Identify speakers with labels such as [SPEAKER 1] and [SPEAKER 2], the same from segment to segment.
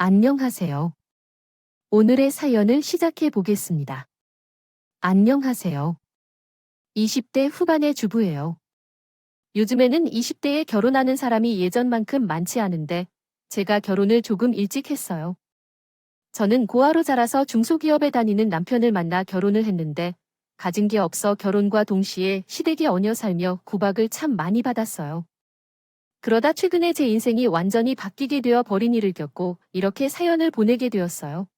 [SPEAKER 1] 안녕하세요. 오늘의 사연을 시작해 보겠습니다. 안녕하세요. 20대 후반의 주부예요. 요즘에는 20대에 결혼하는 사람이 예전만큼 많지 않은데 제가 결혼을 조금 일찍 했어요. 저는 고아로 자라서 중소기업에 다니는 남편을 만나 결혼을 했는데 가진 게 없어 결혼과 동시에 시댁에 얹혀 살며 구박을 참 많이 받았어요. 그러다 최근에 제 인생이 완전히 바뀌게 되어 버린 일을 겪고 이렇게 사연을 보내게 되었어요.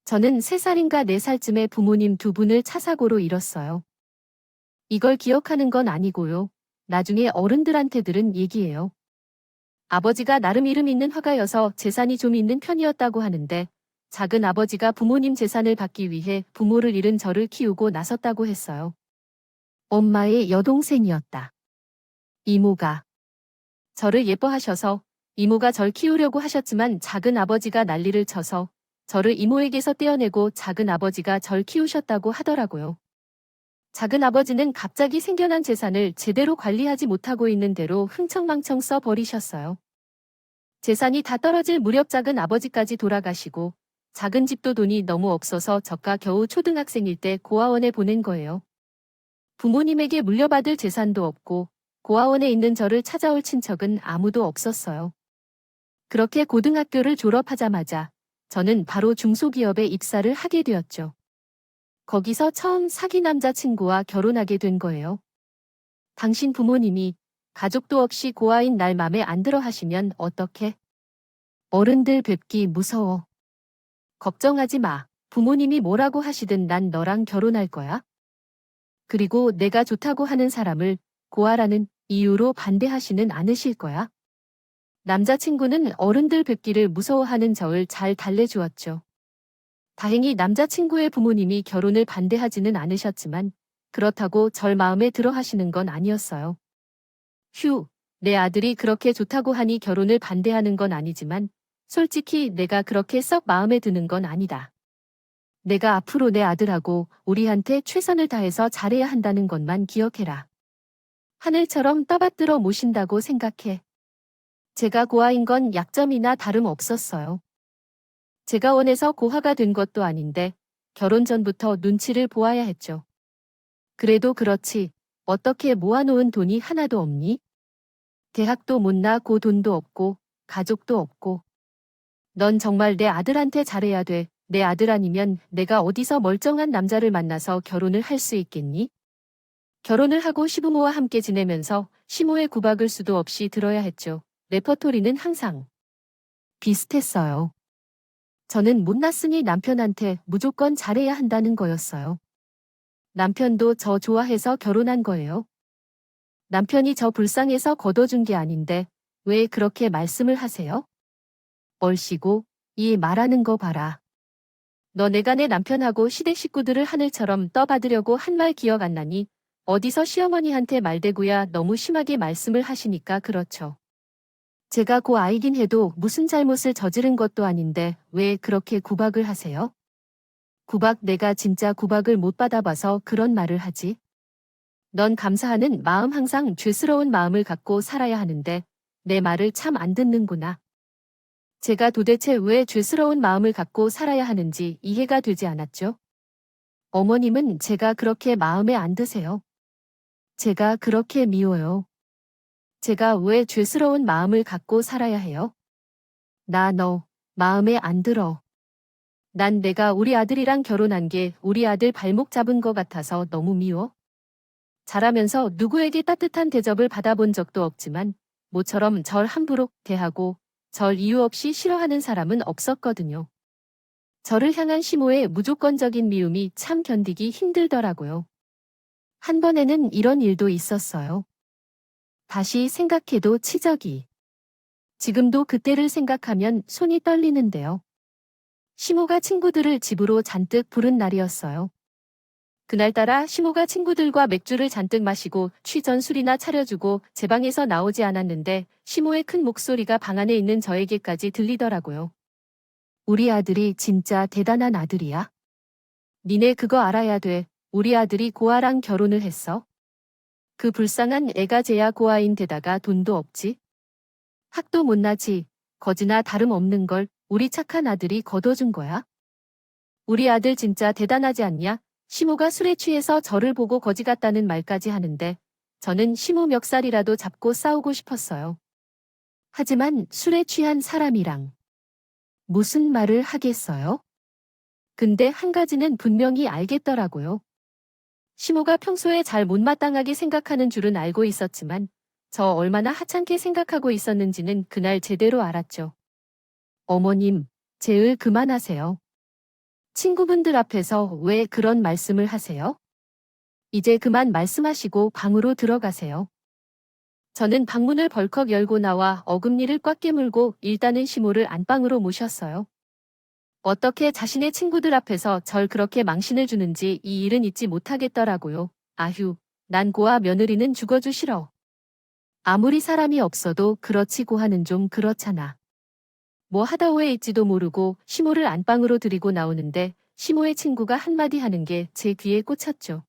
[SPEAKER 1] 저는 3살인가 4살쯤에 부모님 두 분을 차 사고로 잃었어요. 이걸 기억하는 건 아니고요. 나중에 어른들한테 들은 얘기예요. 아버지가 나름 이름 있는 화가여서 재산이 좀 있는 편이었다고 하는데 작은 아버지가 부모님 재산을 받기 위해 부모를 잃은 저를 키우고 나섰다고 했어요. 엄마의 여동생이었다. 이모가 저를 예뻐하셔서 이모가 절 키우려고 하셨지만 작은 아버지가 난리를 쳐서 저를 이모에게서 떼어내고 작은 아버지가 절 키우셨다고 하더라고요. 작은 아버지는 갑자기 생겨난 재산을 제대로 관리하지 못하고 있는 대로 흥청망청 써버리셨어요. 재산이 다 떨어질 무렵 작은 아버지까지 돌아가시고 작은 집도 돈이 너무 없어서 저가 겨우 초등학생일 때 고아원에 보낸 거예요. 부모님에게 물려받을 재산도 없고 고아원에 있는 저를 찾아올 친척은 아무도 없었어요. 그렇게 고등학교를 졸업하자마자 저는 바로 중소기업에 입사를 하게 되었죠. 거기서 처음 사귄 남자친구와 결혼하게 된 거예요. 당신 부모님이 가족도 없이 고아인 날 맘에 안 들어 하시면 어떡해? 어른들 뵙기 무서워. 걱정하지 마. 부모님이 뭐라고 하시든 난 너랑 결혼할 거야. 그리고 내가 좋다고 하는 사람을 고아라는 이유로 반대하시는 않으실 거야. 남자친구는 어른들 뵙기를 무서워하는 저를 잘 달래주었죠. 다행히 남자친구의 부모님이 결혼을 반대하지는 않으셨지만 그렇다고 절 마음에 들어 하시는 건 아니었어요. 휴, 내 아들이 그렇게 좋다고 하니 결혼을 반대하는 건 아니지만 솔직히 내가 그렇게 썩 마음에 드는 건 아니다. 내가 앞으로 내 아들하고 우리한테 최선을 다해서 잘해야 한다는 것만 기억해라. 하늘처럼 떠받들어 모신다고 생각해. 제가 고아인 건 약점이나 다름 없었어요. 제가 원해서 고아가 된 것도 아닌데 결혼 전부터 눈치를 보아야 했죠. 그래도 그렇지. 어떻게 모아놓은 돈이 하나도 없니? 대학도 못 나고 돈도 없고 가족도 없고. 넌 정말 내 아들한테 잘해야 돼. 내 아들 아니면 내가 어디서 멀쩡한 남자를 만나서 결혼을 할 수 있겠니? 결혼을 하고 시부모와 함께 지내면서 시모의 구박을 수도 없이 들어야 했죠. 레퍼토리는 항상 비슷했어요. 저는 못났으니 남편한테 무조건 잘해야 한다는 거였어요. 남편도 저 좋아해서 결혼한 거예요. 남편이 저 불쌍해서 걷어준 게 아닌데 왜 그렇게 말씀을 하세요? 얼씨구, 이 말하는 거 봐라. 너 내가 내 남편하고 시댁 식구들을 하늘처럼 떠받으려고 한 말 기억 안 나니? 어디서 시어머니한테 말대구야 너무 심하게 말씀을 하시니까 그렇죠. 제가 고 아이긴 해도 무슨 잘못을 저지른 것도 아닌데 왜 그렇게 구박을 하세요? 구박 내가 진짜 구박을 못 받아봐서 그런 말을 하지. 넌 감사하는 마음 항상 죄스러운 마음을 갖고 살아야 하는데 내 말을 참 안 듣는구나. 제가 도대체 왜 죄스러운 마음을 갖고 살아야 하는지 이해가 되지 않았죠? 어머님은 제가 그렇게 마음에 안 드세요. 제가 그렇게 미워요. 제가 왜 죄스러운 마음을 갖고 살아야 해요? 나 너 마음에 안 들어. 난 내가 우리 아들이랑 결혼한 게 우리 아들 발목 잡은 것 같아서 너무 미워. 자라면서 누구에게 따뜻한 대접을 받아본 적도 없지만 모처럼 절 함부로 대하고 절 이유 없이 싫어하는 사람은 없었거든요. 저를 향한 시모의 무조건적인 미움이 참 견디기 힘들더라고요. 한 번에는 이런 일도 있었어요. 다시 생각해도 치적이. 지금도 그때를 생각하면 손이 떨리는데요. 시모가 친구들을 집으로 잔뜩 부른 날이었어요. 그날따라 시모가 친구들과 맥주를 잔뜩 마시고 취전 술이나 차려주고 제 방에서 나오지 않았는데 시모의 큰 목소리가 방 안에 있는 저에게까지 들리더라고요. 우리 아들이 진짜 대단한 아들이야. 니네 그거 알아야 돼. 우리 아들이 고아랑 결혼을 했어. 그 불쌍한 애가 쟤야 고아인 데다가 돈도 없지. 학도 못 나지. 거지나 다름없는걸. 우리 착한 아들이 거둬준 거야. 우리 아들 진짜 대단하지 않냐? 시모가 술에 취해서 저를 보고 거지 같다는 말까지 하는데 저는 시모 멱살이라도 잡고 싸우고 싶었어요. 하지만 술에 취한 사람이랑 무슨 말을 하겠어요? 근데 한 가지는 분명히 알겠더라고요. 시모가 평소에 잘 못마땅하게 생각하는 줄은 알고 있었지만 저 얼마나 하찮게 생각하고 있었는지는 그날 제대로 알았죠. 어머님, 제을 그만하세요. 친구분들 앞에서 왜 그런 말씀을 하세요? 이제 그만 말씀하시고 방으로 들어가세요. 저는 방문을 벌컥 열고 나와 어금니를 꽉 깨물고 일단은 시모를 안방으로 모셨어요. 어떻게 자신의 친구들 앞에서 절 그렇게 망신을 주는지 이 일은 잊지 못하겠더라고요. 아휴, 난 고아 며느리는 죽어주 싫어. 아무리 사람이 없어도 그렇지 고아는 좀 그렇잖아. 뭐 하다 오해 있지도 모르고 시모를 안방으로 들이고 나오는데 시모의 친구가 한마디 하는 게 제 귀에 꽂혔죠.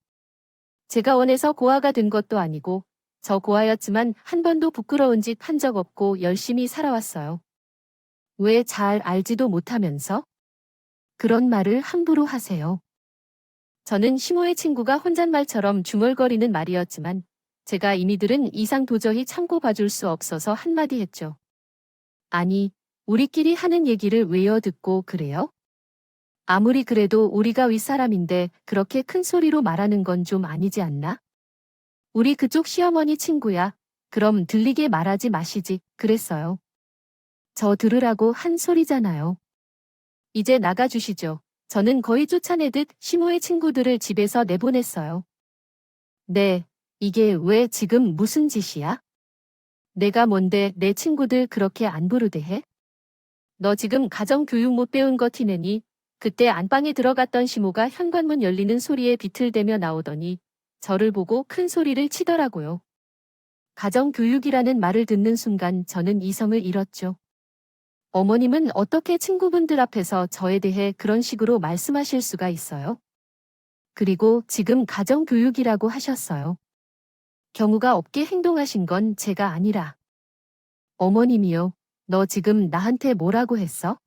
[SPEAKER 1] 제가 원해서 고아가 된 것도 아니고 저 고아였지만 한 번도 부끄러운 짓 한 적 없고 열심히 살아왔어요. 왜 잘 알지도 못하면서 그런 말을 함부로 하세요. 저는 시모의 친구가 혼잣말처럼 중얼거리는 말이었지만 제가 이미 들은 이상 도저히 참고 봐줄 수 없어서 한마디 했죠. 아니, 우리끼리 하는 얘기를 외워듣고 그래요? 아무리 그래도 우리가 윗사람인데 그렇게 큰 소리로 말하는 건 좀 아니지 않나? 우리 그쪽 시어머니 친구야. 그럼 들리게 말하지 마시지. 그랬어요. 저 들으라고 한 소리잖아요. 이제 나가주시죠. 저는 거의 쫓아내듯 시모의 친구들을 집에서 내보냈어요. 네, 이게 왜 지금 무슨 짓이야? 내가 뭔데 내 친구들 그렇게 안 부르대 해? 너 지금 가정교육 못 배운 거 티내니? 그때 안방에 들어갔던 시모가 현관문 열리는 소리에 비틀대며 나오더니 저를 보고 큰 소리를 치더라고요. 가정교육이라는 말을 듣는 순간 저는 이성을 잃었죠. 어머님은 어떻게 친구분들 앞에서 저에 대해 그런 식으로 말씀하실 수가 있어요? 그리고 지금 가정교육이라고 하셨어요. 경우가 없게 행동하신 건 제가 아니라. 어머님이요. 너 지금 나한테 뭐라고 했어?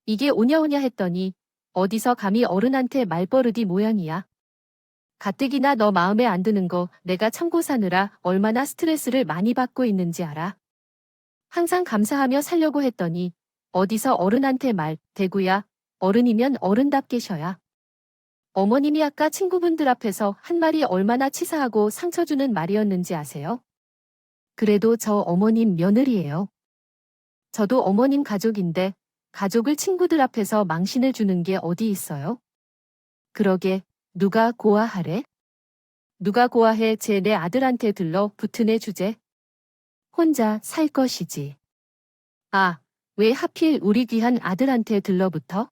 [SPEAKER 1] 이게 오냐오냐 했더니 어디서 감히 어른한테 말버릇이 모양이야. 가뜩이나 너 마음에 안 드는 거 내가 청고 사느라 얼마나 스트레스를 많이 받고 있는지 알아? 항상 감사하며 살려고 했더니 어디서 어른한테 말, 대구야. 어른이면 어른답게 쉬어야. 어머님이 아까 친구분들 앞에서 한 말이 얼마나 치사하고 상처 주는 말이었는지 아세요? 그래도 저 어머님 며느리예요. 저도 어머님 가족인데 가족을 친구들 앞에서 망신을 주는 게 어디 있어요? 그러게 누가 고아하래? 누가 고아해 내 아들한테 들러 붙은 애 주제? 혼자 살 것이지. 아, 왜 하필 우리 귀한 아들한테 들러붙어?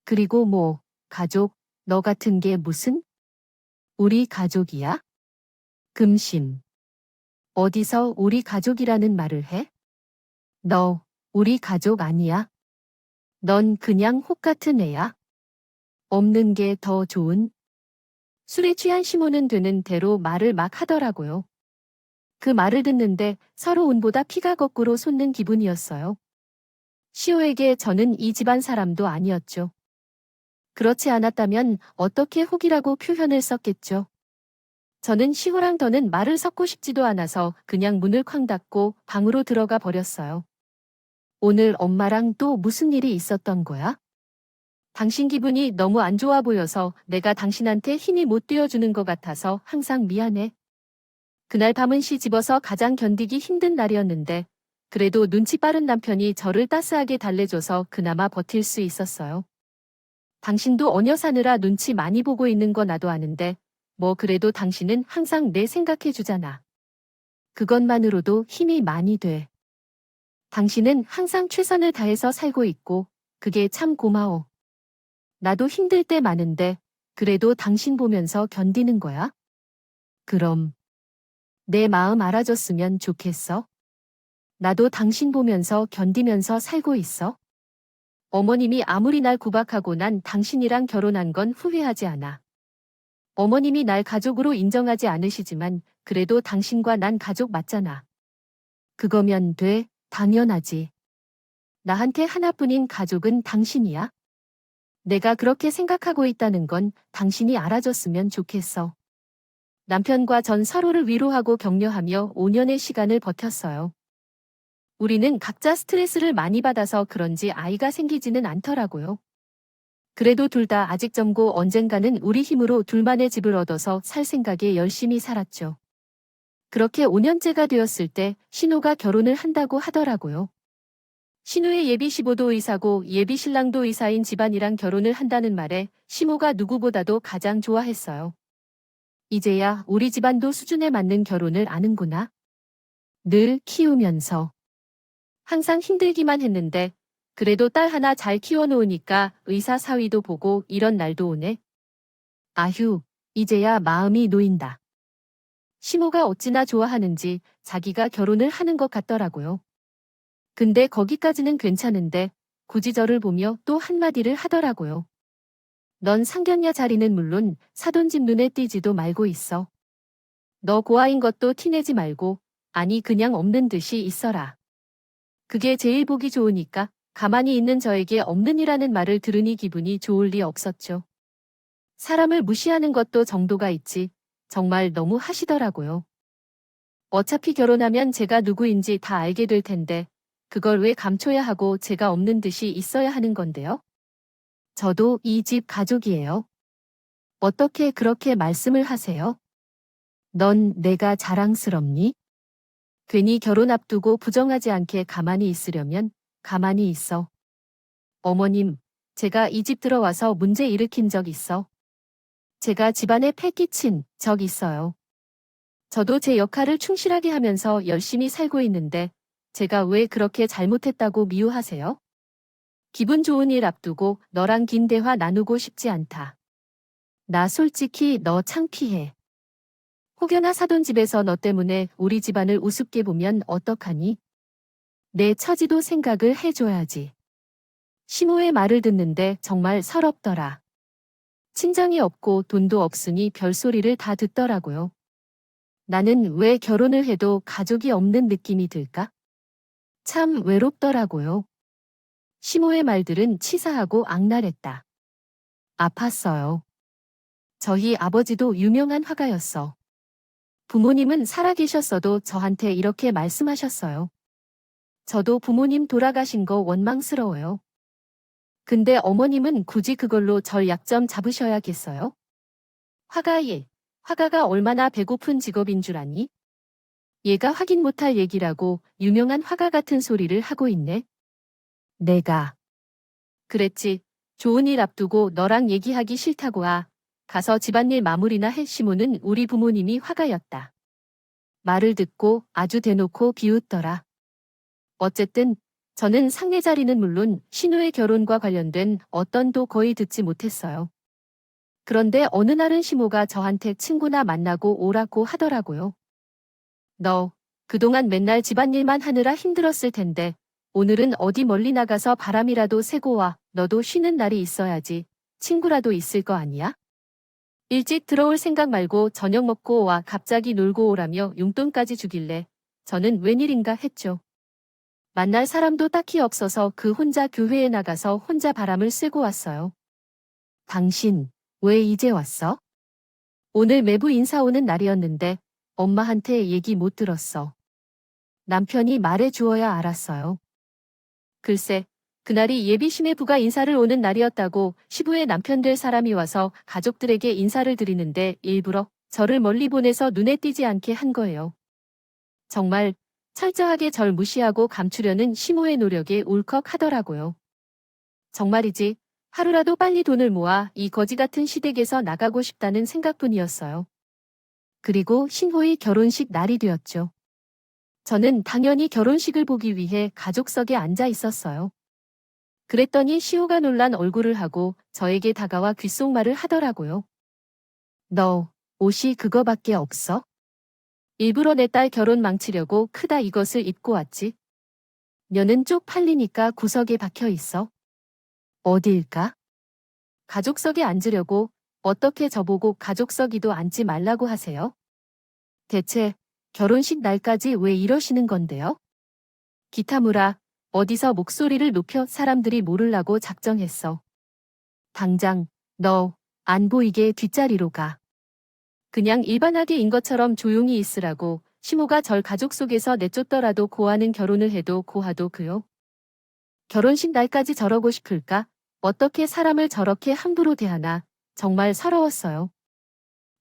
[SPEAKER 1] 그리고 뭐, 가족, 너 같은 게 무슨? 우리 가족이야? 금심. 어디서 우리 가족이라는 말을 해? 너, 우리 가족 아니야? 넌 그냥 혹 같은 애야? 없는 게 더 좋은? 술에 취한 시모는 되는 대로 말을 막 하더라고요. 그 말을 듣는데 서로 운보다 피가 거꾸로 솟는 기분이었어요. 시호에게 저는 이 집안 사람도 아니었죠. 그렇지 않았다면 어떻게 혹이라고 표현을 썼겠죠. 저는 시호랑 더는 말을 섞고 싶지도 않아서 그냥 문을 쾅 닫고 방으로 들어가 버렸어요. 오늘 엄마랑 또 무슨 일이 있었던 거야? 당신 기분이 너무 안 좋아 보여서 내가 당신한테 힘이 못 되어주는 것 같아서 항상 미안해. 그날 밤은 시집어서 가장 견디기 힘든 날이었는데 그래도 눈치 빠른 남편이 저를 따스하게 달래줘서 그나마 버틸 수 있었어요. 당신도 어녀 사느라 눈치 많이 보고 있는 거 나도 아는데 뭐 그래도 당신은 항상 내 생각해 주잖아. 그것만으로도 힘이 많이 돼. 당신은 항상 최선을 다해서 살고 있고 그게 참 고마워. 나도 힘들 때 많은데 그래도 당신 보면서 견디는 거야? 그럼 내 마음 알아줬으면 좋겠어? 나도 당신 보면서 견디면서 살고 있어? 어머님이 아무리 날 구박하고 난 당신이랑 결혼한 건 후회하지 않아. 어머님이 날 가족으로 인정하지 않으시지만 그래도 당신과 난 가족 맞잖아. 그거면 돼, 당연하지. 나한테 하나뿐인 가족은 당신이야. 내가 그렇게 생각하고 있다는 건 당신이 알아줬으면 좋겠어. 남편과 전 서로를 위로하고 격려하며 5년의 시간을 버텼어요. 우리는 각자 스트레스를 많이 받아서 그런지 아이가 생기지는 않더라고요. 그래도 둘 다 아직 젊고 언젠가는 우리 힘으로 둘만의 집을 얻어서 살 생각에 열심히 살았죠. 그렇게 5년째가 되었을 때 신호가 결혼을 한다고 하더라고요. 신우의 예비 시보도 의사고 예비 신랑도 의사인 집안이랑 결혼을 한다는 말에 시모가 누구보다도 가장 좋아했어요. 이제야 우리 집안도 수준에 맞는 결혼을 아는구나. 늘 키우면서. 항상 힘들기만 했는데 그래도 딸 하나 잘 키워놓으니까 의사 사위도 보고 이런 날도 오네. 아휴, 이제야 마음이 놓인다. 시모가 어찌나 좋아하는지 자기가 결혼을 하는 것 같더라고요. 근데 거기까지는 괜찮은데 굳이 저를 보며 또 한마디를 하더라고요. 넌 상견례 자리는 물론 사돈집 눈에 띄지도 말고 있어. 너 고아인 것도 티내지 말고 아니 그냥 없는 듯이 있어라. 그게 제일 보기 좋으니까 가만히 있는 저에게 없는이라는 말을 들으니 기분이 좋을 리 없었죠. 사람을 무시하는 것도 정도가 있지 정말 너무 하시더라고요. 어차피 결혼하면 제가 누구인지 다 알게 될 텐데 그걸 왜 감춰야 하고 제가 없는 듯이 있어야 하는 건데요? 저도 이 집 가족이에요. 어떻게 그렇게 말씀을 하세요? 넌 내가 자랑스럽니? 괜히 결혼 앞두고 부정하지 않게 가만히 있으려면 가만히 있어. 어머님, 제가 이 집 들어와서 문제 일으킨 적 있어. 제가 집안에 패 끼친 적 있어요. 저도 제 역할을 충실하게 하면서 열심히 살고 있는데 제가 왜 그렇게 잘못했다고 미워하세요? 기분 좋은 일 앞두고 너랑 긴 대화 나누고 싶지 않다. 나 솔직히 너 창피해. 혹여나 사돈집에서 너 때문에 우리 집안을 우습게 보면 어떡하니? 내 처지도 생각을 해줘야지. 시모의 말을 듣는데 정말 서럽더라. 친정이 없고 돈도 없으니 별소리를 다 듣더라고요. 나는 왜 결혼을 해도 가족이 없는 느낌이 들까? 참 외롭더라고요. 시모의 말들은 치사하고 악랄했다. 아팠어요. 저희 아버지도 유명한 화가였어. 부모님은 살아계셨어도 저한테 이렇게 말씀하셨어요. 저도 부모님 돌아가신 거 원망스러워요. 근데 어머님은 굳이 그걸로 절 약점 잡으셔야겠어요? 화가가 얼마나 배고픈 직업인 줄 아니? 얘가 확인 못할 얘기라고 유명한 화가 같은 소리를 하고 있네. 내가. 그랬지. 좋은 일 앞두고 너랑 얘기하기 싫다고 가서 집안일 마무리나 해. 시모는 우리 부모님이 화가였다. 말을 듣고 아주 대놓고 비웃더라. 어쨌든 저는 상례 자리는 물론 신우의 결혼과 관련된 어떤도 거의 듣지 못했어요. 그런데 어느 날은 시모가 저한테 친구나 만나고 오라고 하더라고요. 너 그동안 맨날 집안일만 하느라 힘들었을 텐데 오늘은 어디 멀리 나가서 바람이라도 쐬고 와. 너도 쉬는 날이 있어야지. 친구라도 있을 거 아니야? 일찍 들어올 생각 말고 저녁 먹고 와. 갑자기 놀고 오라며 용돈까지 주길래 저는 웬일인가 했죠. 만날 사람도 딱히 없어서 그 혼자 교회에 나가서 혼자 바람을 쐬고 왔어요. 당신, 왜 이제 왔어? 오늘 매부 인사 오는 날이었는데 엄마한테 얘기 못 들었어. 남편이 말해 주어야 알았어요. 글쎄, 그날이 예비심의 부가 인사를 오는 날이었다고 시부의 남편 될 사람이 와서 가족들에게 인사를 드리는데 일부러 저를 멀리 보내서 눈에 띄지 않게 한 거예요. 정말 철저하게 절 무시하고 감추려는 시모의 노력에 울컥하더라고요. 정말이지 하루라도 빨리 돈을 모아 이 거지 같은 시댁에서 나가고 싶다는 생각뿐이었어요. 그리고 신호의 결혼식 날이 되었죠. 저는 당연히 결혼식을 보기 위해 가족석에 앉아 있었어요. 그랬더니 시호가 놀란 얼굴을 하고 저에게 다가와 귓속말을 하더라고요. 너 옷이 그거밖에 없어? 일부러 내 딸 결혼 망치려고 크다 이것을 입고 왔지. 년은 쪽팔리니까 구석에 박혀 있어. 어딜까? 가족석에 앉으려고 어떻게 저보고 가족석이도 앉지 말라고 하세요? 대체 결혼식 날까지 왜 이러시는 건데요? 기타무라, 어디서 목소리를 높여 사람들이 모르려고 작정했어. 당장 너 안 보이게 뒷자리로 가. 그냥 일반하게 인 것처럼 조용히 있으라고 시모가 절 가족 속에서 내쫓더라도 고아는 결혼을 해도 고아도 그요. 결혼식 날까지 저러고 싶을까? 어떻게 사람을 저렇게 함부로 대하나? 정말 서러웠어요.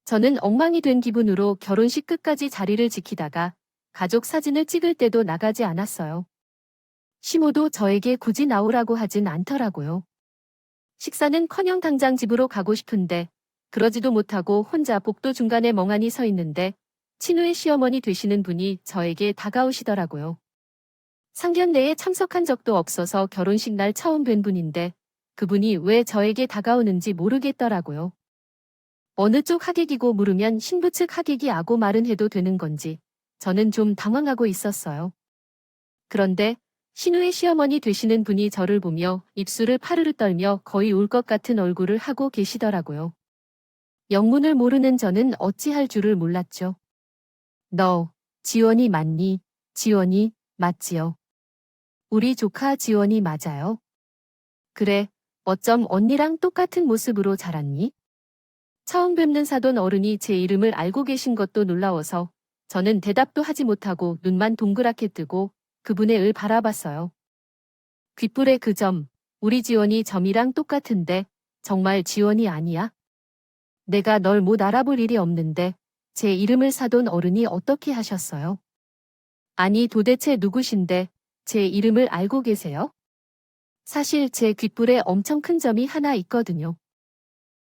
[SPEAKER 1] 저는 엉망이 된 기분으로 결혼식 끝까지 자리를 지키다가 가족 사진을 찍을 때도 나가지 않았어요. 시모도 저에게 굳이 나오라고 하진 않더라고요. 식사는커녕 당장 집으로 가고 싶은데 그러지도 못하고 혼자 복도 중간에 멍하니 서 있는데 친우의 시어머니 되시는 분이 저에게 다가오시더라고요. 상견례에 참석한 적도 없어서 결혼식 날 처음 뵌 분인데 그분이 왜 저에게 다가오는지 모르겠더라고요. 어느 쪽 하객이고 물으면 신부 측 하객이 아고 말은 해도 되는 건지 저는 좀 당황하고 있었어요. 그런데 신우의 시어머니 되시는 분이 저를 보며 입술을 파르르 떨며 거의 울 것 같은 얼굴을 하고 계시더라고요. 영문을 모르는 저는 어찌할 줄을 몰랐죠. 너, 지원이 맞니? 지원이, 맞지요. 우리 조카 지원이 맞아요. 그래, 어쩜 언니랑 똑같은 모습으로 자랐니? 처음 뵙는 사돈 어른이 제 이름을 알고 계신 것도 놀라워서 저는 대답도 하지 못하고 눈만 동그랗게 뜨고 그분의 을 바라봤어요. 귓불의 그 점, 우리 지원이 점이랑 똑같은데 정말 지원이 아니야? 내가 널 못 알아볼 일이 없는데 제 이름을 사돈 어른이 어떻게 하셨어요? 아니 도대체 누구신데 제 이름을 알고 계세요? 사실 제 귓불에 엄청 큰 점이 하나 있거든요.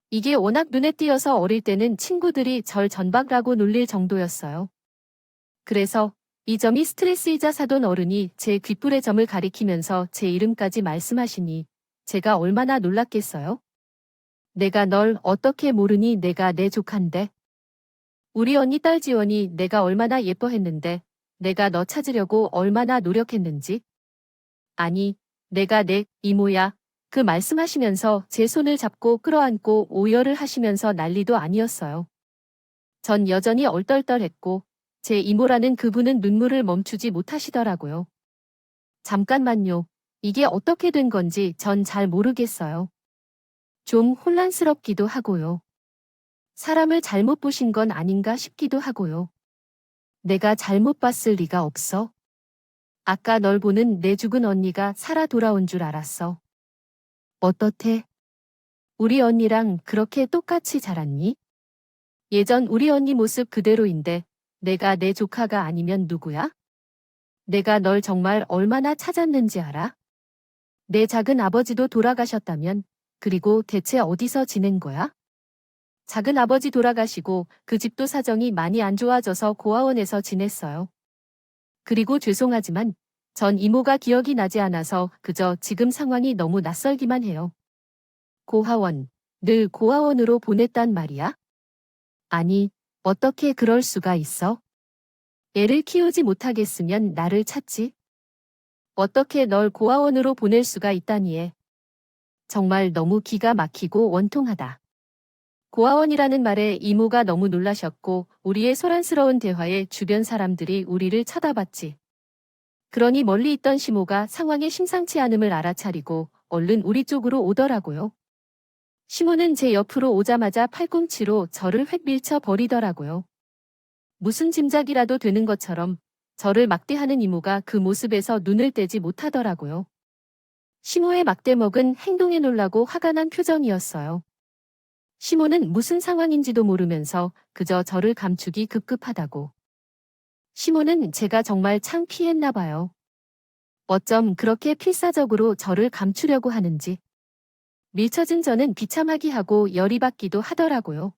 [SPEAKER 1] 이게 워낙 눈에 띄어서 어릴 때는 친구들이 절 전박라고 놀릴 정도였어요. 그래서 이 점이 스트레스이자 사돈 어른이 제 귓불의 점을 가리키면서 제 이름까지 말씀하시니 제가 얼마나 놀랐겠어요? 내가 널 어떻게 모르니 내가 내 조카인데. 우리 언니 딸 지원이 내가 얼마나 예뻐했는데 내가 너 찾으려고 얼마나 노력했는지. 아니, 내가 내 이모야. 그 말씀하시면서 제 손을 잡고 끌어안고 오열을 하시면서 난리도 아니었어요. 전 여전히 얼떨떨했고 제 이모라는 그분은 눈물을 멈추지 못하시더라고요. 잠깐만요. 이게 어떻게 된 건지 전 잘 모르겠어요. 좀 혼란스럽기도 하고요. 사람을 잘못 보신 건 아닌가 싶기도 하고요. 내가 잘못 봤을 리가 없어. 아까 널 보는 내 죽은 언니가 살아 돌아온 줄 알았어. 어떻게? 우리 언니랑 그렇게 똑같이 자랐니? 예전 우리 언니 모습 그대로인데 내가 내 조카가 아니면 누구야? 내가 널 정말 얼마나 찾았는지 알아? 내 작은 아버지도 돌아가셨다면 그리고 대체 어디서 지낸 거야? 작은 아버지 돌아가시고 그 집도 사정이 많이 안 좋아져서 고아원에서 지냈어요. 그리고 죄송하지만 전 이모가 기억이 나지 않아서 그저 지금 상황이 너무 낯설기만 해요. 고아원, 늘 고아원으로 보냈단 말이야? 아니, 어떻게 그럴 수가 있어? 애를 키우지 못하겠으면 나를 찾지? 어떻게 널 고아원으로 보낼 수가 있다니. 정말 너무 기가 막히고 원통하다. 고아원이라는 말에 이모가 너무 놀라셨고 우리의 소란스러운 대화에 주변 사람들이 우리를 쳐다봤지. 그러니 멀리 있던 시모가 상황이 심상치 않음을 알아차리고 얼른 우리 쪽으로 오더라고요. 시모는 제 옆으로 오자마자 팔꿈치로 저를 휙 밀쳐 버리더라고요. 무슨 짐작이라도 되는 것처럼 저를 막대하는 이모가 그 모습에서 눈을 떼지 못하더라고요. 시모의 막대먹은 행동에 놀라고 화가 난 표정이었어요. 시모는 무슨 상황인지도 모르면서 그저 저를 감추기 급급하다고. 시모는 제가 정말 창피했나 봐요. 어쩜 그렇게 필사적으로 저를 감추려고 하는지. 밀쳐진 저는 비참하기 하고 열이 받기도 하더라고요.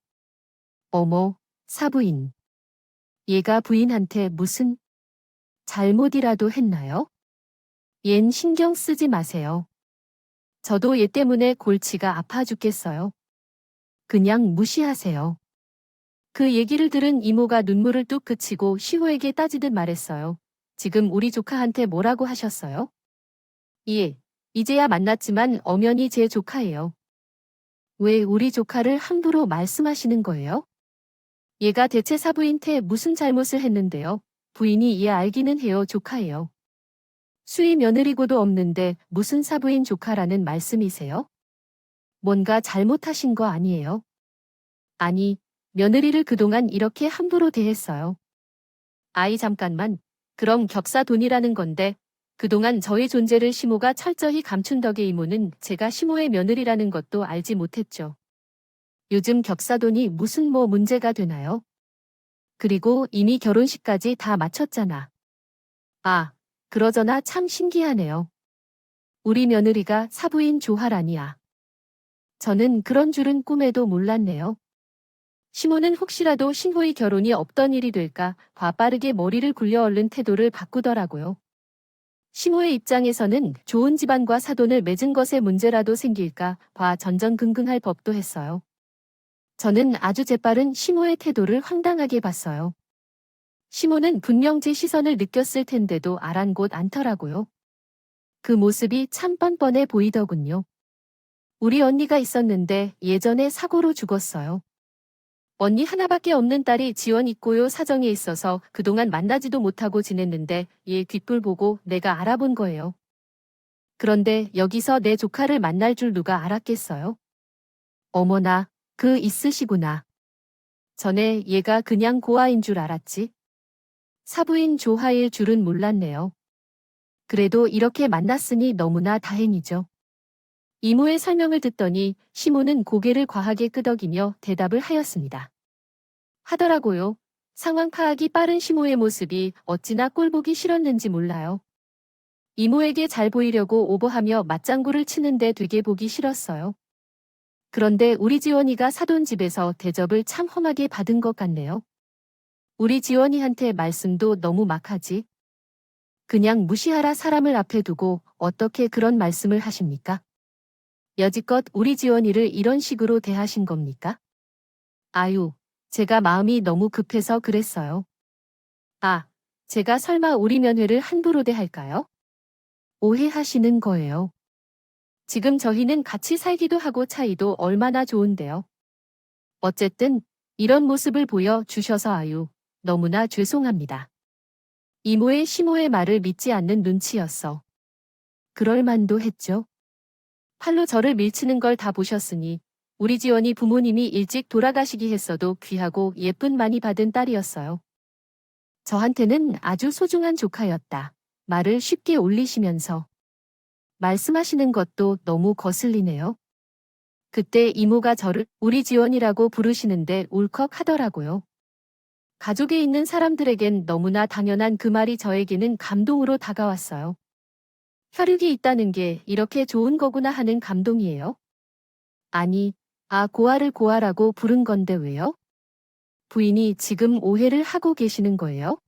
[SPEAKER 1] 어머, 사부인. 얘가 부인한테 무슨 잘못이라도 했나요? 얜 신경 쓰지 마세요. 저도 얘 때문에 골치가 아파 죽겠어요. 그냥 무시하세요. 그 얘기를 들은 이모가 눈물을 뚝 그치고 시호에게 따지듯 말했어요. 지금 우리 조카한테 뭐라고 하셨어요? 예, 이제야 만났지만 엄연히 제 조카예요. 왜 우리 조카를 함부로 말씀하시는 거예요? 얘가 대체 사부인테 무슨 잘못을 했는데요? 부인이 얘 알기는 해요, 조카예요. 수의 며느리고도 없는데 무슨 사부인 조카라는 말씀이세요? 뭔가 잘못하신 거 아니에요? 아니, 며느리를 그동안 이렇게 함부로 대했어요. 아이 잠깐만. 그럼 격사돈이라는 건데 그동안 저의 존재를 시모가 철저히 감춘 덕에 이모는 제가 시모의 며느리라는 것도 알지 못했죠. 요즘 격사돈이 무슨 문제가 되나요? 그리고 이미 결혼식까지 다 마쳤잖아. 아, 그러저나 참 신기하네요. 우리 며느리가 사부인 조하라니야. 저는 그런 줄은 꿈에도 몰랐네요. 시모는 혹시라도 신호의 결혼이 없던 일이 될까 봐 빠르게 머리를 굴려 얼른 태도를 바꾸더라고요. 시모의 입장에서는 좋은 집안과 사돈을 맺은 것에 문제라도 생길까 봐 전전긍긍할 법도 했어요. 저는 아주 재빠른 시모의 태도를 황당하게 봤어요. 시모는 분명 제 시선을 느꼈을 텐데도 아랑곳 않더라고요. 그 모습이 참 뻔뻔해 보이더군요. 우리 언니가 있었는데 예전에 사고로 죽었어요. 언니 하나밖에 없는 딸이 지원 있고요 사정에 있어서 그동안 만나지도 못하고 지냈는데 얘 뒷불 보고 내가 알아본 거예요. 그런데 여기서 내 조카를 만날 줄 누가 알았겠어요? 어머나, 그 있으시구나. 전에 얘가 그냥 고아인 줄 알았지. 사부인 조하일 줄은 몰랐네요. 그래도 이렇게 만났으니 너무나 다행이죠. 이모의 설명을 듣더니 시모는 고개를 과하게 끄덕이며 대답을 하였습니다. 하더라고요. 상황 파악이 빠른 시모의 모습이 어찌나 꼴보기 싫었는지 몰라요. 이모에게 잘 보이려고 오버하며 맞장구를 치는데 되게 보기 싫었어요. 그런데 우리 지원이가 사돈 집에서 대접을 참 험하게 받은 것 같네요. 우리 지원이한테 말씀도 너무 막하지. 그냥 무시하라 사람을 앞에 두고 어떻게 그런 말씀을 하십니까? 여지껏 우리 지원이를 이런 식으로 대하신 겁니까? 아유, 제가 마음이 너무 급해서 그랬어요. 아, 제가 설마 우리 면회를 함부로 대할까요? 오해하시는 거예요. 지금 저희는 같이 살기도 하고 차이도 얼마나 좋은데요. 어쨌든 이런 모습을 보여 주셔서 아유, 너무나 죄송합니다. 이모의 시모의 말을 믿지 않는 눈치였어. 그럴 만도 했죠. 팔로 저를 밀치는 걸 다 보셨으니 우리 지원이 부모님이 일찍 돌아가시기 했어도 귀하고 예쁜 많이 받은 딸이었어요. 저한테는 아주 소중한 조카였다. 말을 쉽게 올리시면서 말씀하시는 것도 너무 거슬리네요. 그때 이모가 저를 우리 지원이라고 부르시는데 울컥하더라고요. 가족에 있는 사람들에겐 너무나 당연한 그 말이 저에게는 감동으로 다가왔어요. 혈육이 있다는 게 이렇게 좋은 거구나 하는 감동이에요. 아니, 고아를 고아라고 부른 건데 왜요? 부인이 지금 오해를 하고 계시는 거예요?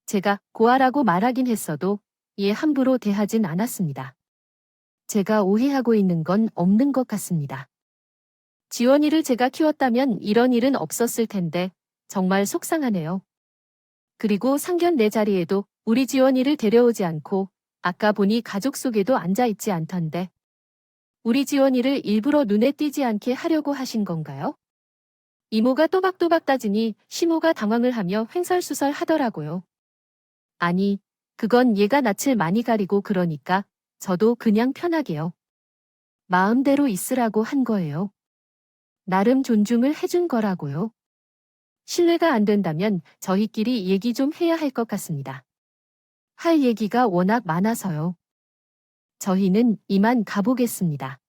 [SPEAKER 1] 제가 고아라고 말하긴 했어도 얘 함부로 대하진 않았습니다. 제가 오해하고 있는 건 없는 것 같습니다. 지원이를 제가 키웠다면 이런 일은 없었을 텐데 정말 속상하네요. 그리고 상견 내 자리에도 우리 지원이를 데려오지 않고 아까 보니 가족 속에도 앉아있지 않던데 우리 지원이를 일부러 눈에 띄지 않게 하려고 하신 건가요? 이모가 또박또박 따지니 시모가 당황을 하며 횡설수설 하더라고요. 아니, 그건 얘가 낯을 많이 가리고 그러니까 저도 그냥 편하게요. 마음대로 있으라고 한 거예요. 나름 존중을 해준 거라고요. 신뢰가 안 된다면 저희끼리 얘기 좀 해야 할 것 같습니다. 할 얘기가 워낙 많아서요. 저희는 이만 가보겠습니다.